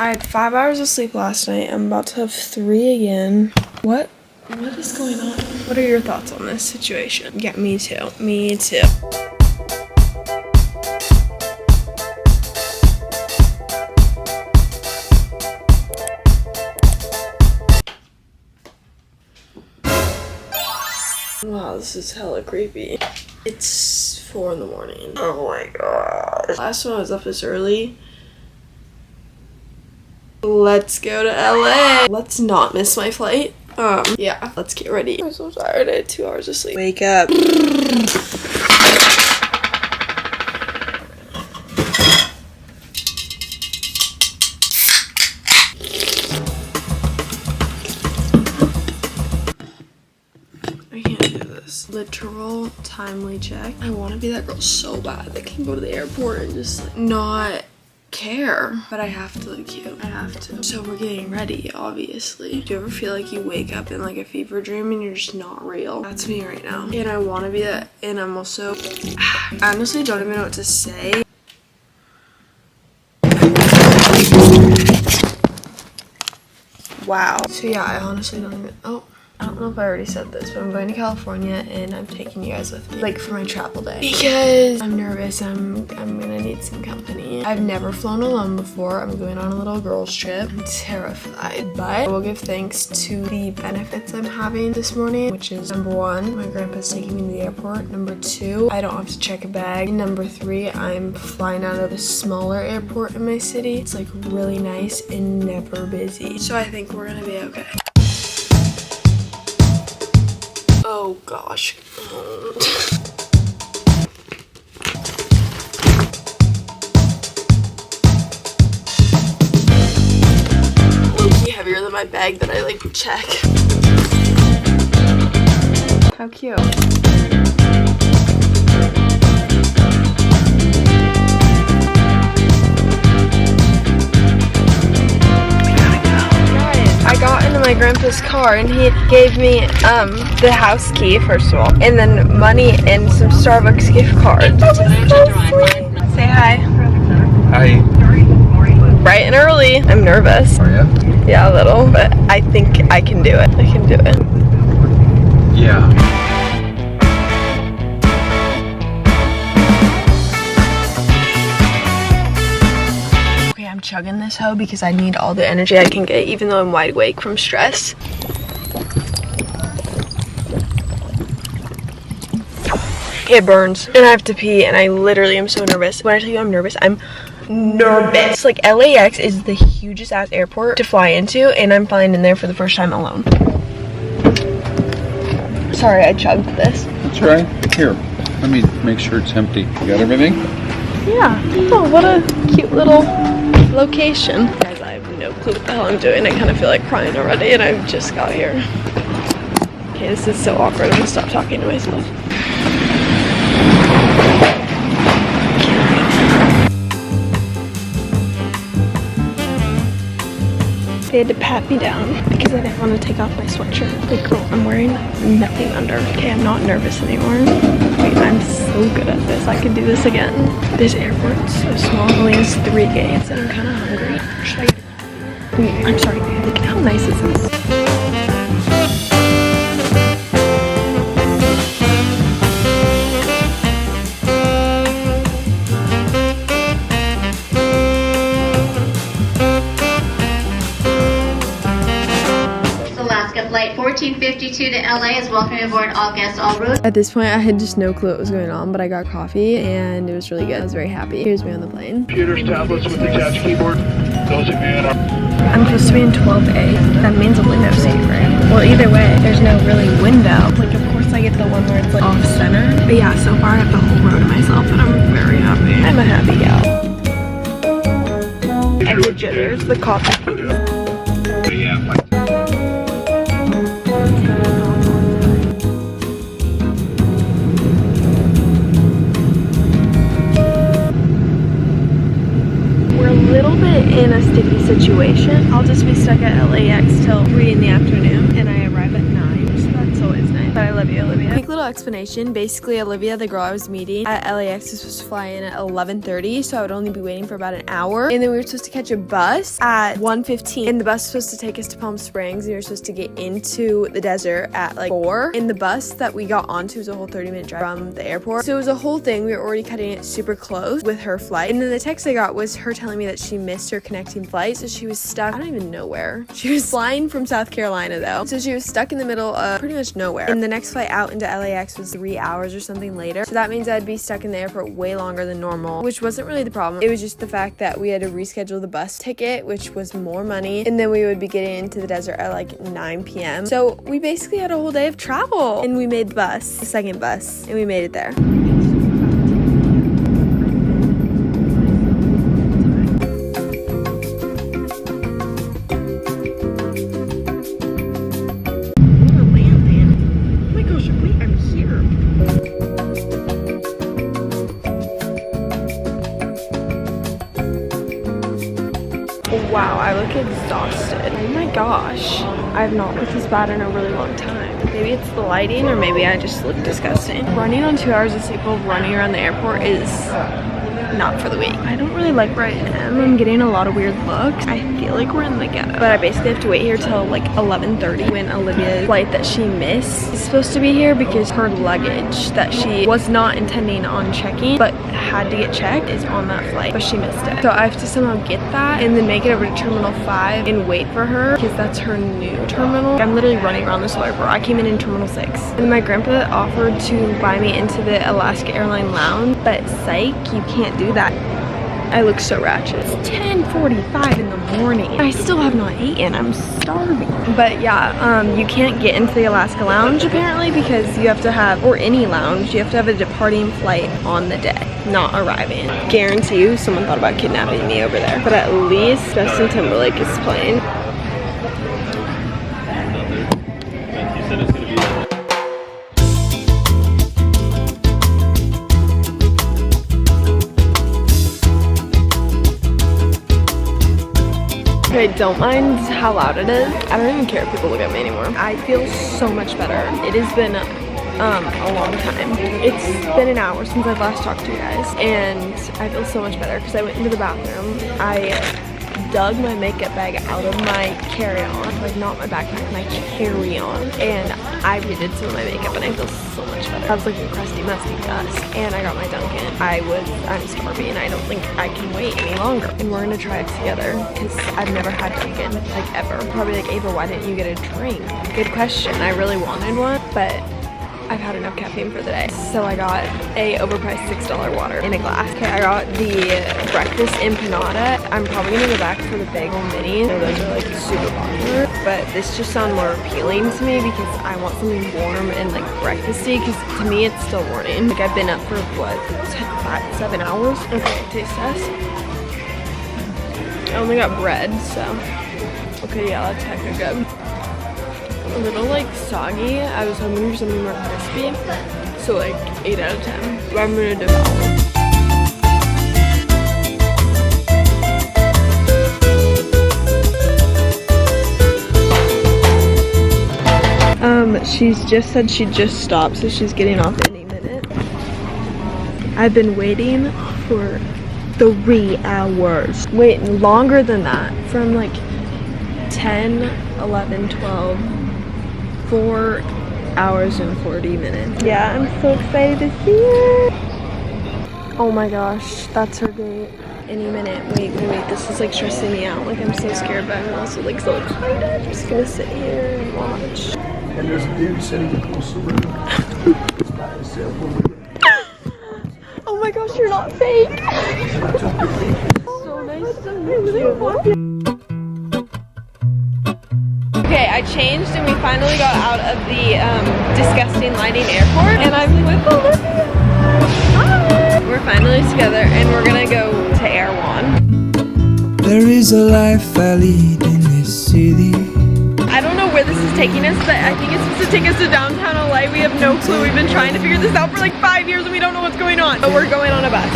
I had 5 hours of sleep last night. I'm about to have 3 again. What is going on? What are your thoughts on this situation? Yeah, me too. Me too. Wow, this is hella creepy. It's 4 in the morning. Oh my god. Last time I was up this early. Let's go to LA. Let's not miss my flight. Yeah, let's get ready. I'm so tired. I had 2 hours of sleep. Wake up. Literal timely check. I want to be that girl so bad that can go to the airport and just like not care, but I have to look cute. I have to. So we're getting ready, obviously. Do you ever feel like you wake up in like a fever dream and you're just not real? That's me right now. And I want to be that. And I'm also, I honestly don't even know what to say. Wow. So yeah, I honestly don't even, I don't know if I already said this, but I'm going to California and I'm taking you guys with me, like for my travel day, because I'm nervous. I'm gonna need some company. I've never flown alone before. I'm going on a little girls trip. I'm terrified, but I will give thanks to the benefits I'm having this morning, which is number 1, my grandpa's taking me to the airport. Number 2, I don't have to check a bag. And number 3, I'm flying out of the smaller airport in my city. It's like really nice and never busy. So I think we're gonna be okay. Oh gosh. Low-key heavier than my bag that I like check. How cute. I got into my grandpa's car and he gave me the house key first of all, and then money and some Starbucks gift cards. Say hi. Hi. Bright and early. I'm nervous. Are you? Yeah, a little, but I think I can do it. I can do it. Yeah. I'm chugging this hoe because I need all the energy I can get, even though I'm wide awake from stress. It burns and I have to pee and I literally am so nervous. When I tell you I'm nervous, I'm nervous. Like LAX is the hugest ass airport to fly into and I'm flying in there for the first time alone. Sorry, I chugged this. That's right. Here, let me make sure it's empty. You got everything? Yeah. Oh, what a cute little location. Guys, I have no clue what the hell I'm doing. I kind of feel like crying already and I just got here. Okay, this is so awkward. I'm gonna stop talking to myself. They had to pat me down because I didn't want to take off my sweatshirt. Like, girl, I'm wearing nothing under. Okay, I'm not nervous anymore. Wait, I'm so good at this. I could do this again. This airport's so small. It only has 3 gates and I'm kind of hungry. Should I get a coffee? Wait, I'm sorry. Look at how nice is this? Flight 1452 to LA is welcoming aboard all guests, all routes. At this point, I had just no clue what was going on, but I got coffee and it was really good. I was very happy. Here's me on the plane. Computers, tablets with attached keyboard. Those of you in our... I'm supposed to be in 12A. That means a window seat, right? Well, either way, there's no really window. Like, of course, I get the one where it's like off center. But yeah, so far I have the whole row to myself and I'm very happy. I'm a happy gal. And the jitters, the coffee piece. Yeah, like... We're a little bit in a sticky situation. I'll just be stuck at LAX till 3 in the afternoon and I arrive at 9, so that's always nice. But I Olivia. Quick little explanation. Basically, Olivia, the girl I was meeting at LAX, was supposed to fly in at 11:30, so I would only be waiting for about an hour. And then we were supposed to catch a bus at 1:15, and the bus was supposed to take us to Palm Springs, and we were supposed to get into the desert at like 4. And the bus that we got onto was a whole 30-minute drive from the airport, so it was a whole thing. We were already cutting it super close with her flight. And then the text I got was her telling me that she missed her connecting flight, so she was stuck. I don't even know where. She was flying from South Carolina though, so she was stuck in the middle of pretty much nowhere. And the next flight out into LAX was 3 hours or something later, so that means I'd be stuck in the airport way longer than normal, which wasn't really the problem. It was just the fact that we had to reschedule the bus ticket, which was more money, and then we would be getting into the desert at like 9 p.m. So we basically had a whole day of travel, and we made the second bus, and we made it there. Wow, I look exhausted. Oh my gosh. I have not looked this bad in a really long time. Maybe it's the lighting, or maybe I just look disgusting. Running on 2 hours of sleep while running around the airport is not for the weak. I don't really like where I am. I'm getting a lot of weird looks. I feel like we're in the ghetto. But I basically have to wait here till like 11:30 when Olivia's flight that she missed is supposed to be here, because her luggage that she was not intending on checking but had to get checked is on that flight, but she missed it. So I have to somehow get that and then make it over to Terminal 5 and wait for her, because that's her new terminal. I'm literally running around this whole airport. I came in Terminal 6. And my grandpa offered to buy me into the Alaska Airline lounge, but psych, you can't do that. I look so ratchet. It's 10:45 in the morning. I still have not eaten. I'm starving. But yeah, you can't get into the Alaska lounge apparently, because you have to have, or any lounge, you have to have a departing flight on the day, not arriving. Guarantee you someone thought about kidnapping me over there. But at least Justin Timberlake is playing. Okay, don't mind how loud it is. I don't even care if people look at me anymore. I feel so much better. It has been a long time. It's been an hour since I've last talked to you guys, and I feel so much better because I went into the bathroom. I dug my makeup bag out of my carry-on, like not my backpack, my carry-on, and I redid some of my makeup, and I feel so much better. I was looking crusty, musty dust, and I got my Dunkin'. I'm starving, and I don't think I can wait any longer. And we're gonna try it together, because I've never had Dunkin', like ever. Probably like, Ava, why didn't you get a drink? Good question. I really wanted one, but I've had enough caffeine for the day. So I got a overpriced $6 water in a glass. Okay, I got the breakfast empanada. I'm probably gonna go back for the bagel mini. So those are like super popular, but this just sounds more appealing to me because I want something warm and like breakfasty, because to me it's still morning. Like I've been up for what, 7 hours? Okay, taste test. I only got bread, so. Okay, yeah, that's hecka good. A little like soggy. I was hoping for something more crispy, so like 8 out of 10. But I'm gonna devour. She's just said she just stopped, so she's getting off any minute. I've been waiting for 3 hours. Wait, longer than that. From like 10, 11, 12. 4 hours and 40 minutes. Yeah, I'm so excited to see her. Oh my gosh, that's her gate. Any minute. Wait. This is like stressing me out. Like I'm so scared, but I'm also like so excited. I'm just gonna sit here and watch. And there's a dude sitting across the room. Oh my gosh, you're not fake. So nice to meet you. Okay, I changed and we finally got out of the disgusting lighting airport, and I'm with Olivia. Hi! We're finally together and we're gonna go to Air One. There is a life I lead in this city. I don't know where this is taking us, but I think it's supposed to take us to downtown LA. We have no clue. We've been trying to figure this out for like 5 years and we don't know what's going on. But we're going on a bus.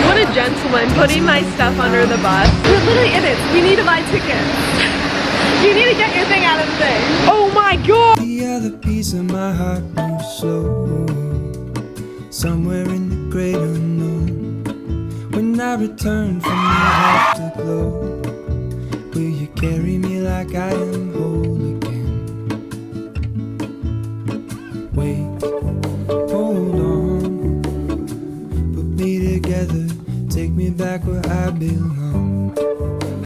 What a gentleman, putting my stuff under the bus. We're literally in it. We need to buy tickets. You need to get your thing out of the thing. Oh my god! The other piece of my heart moves slow, somewhere in the great unknown. When I return from the afterglow, will you carry me like I am whole again? Wait, hold on, put me together, take me back where I belong.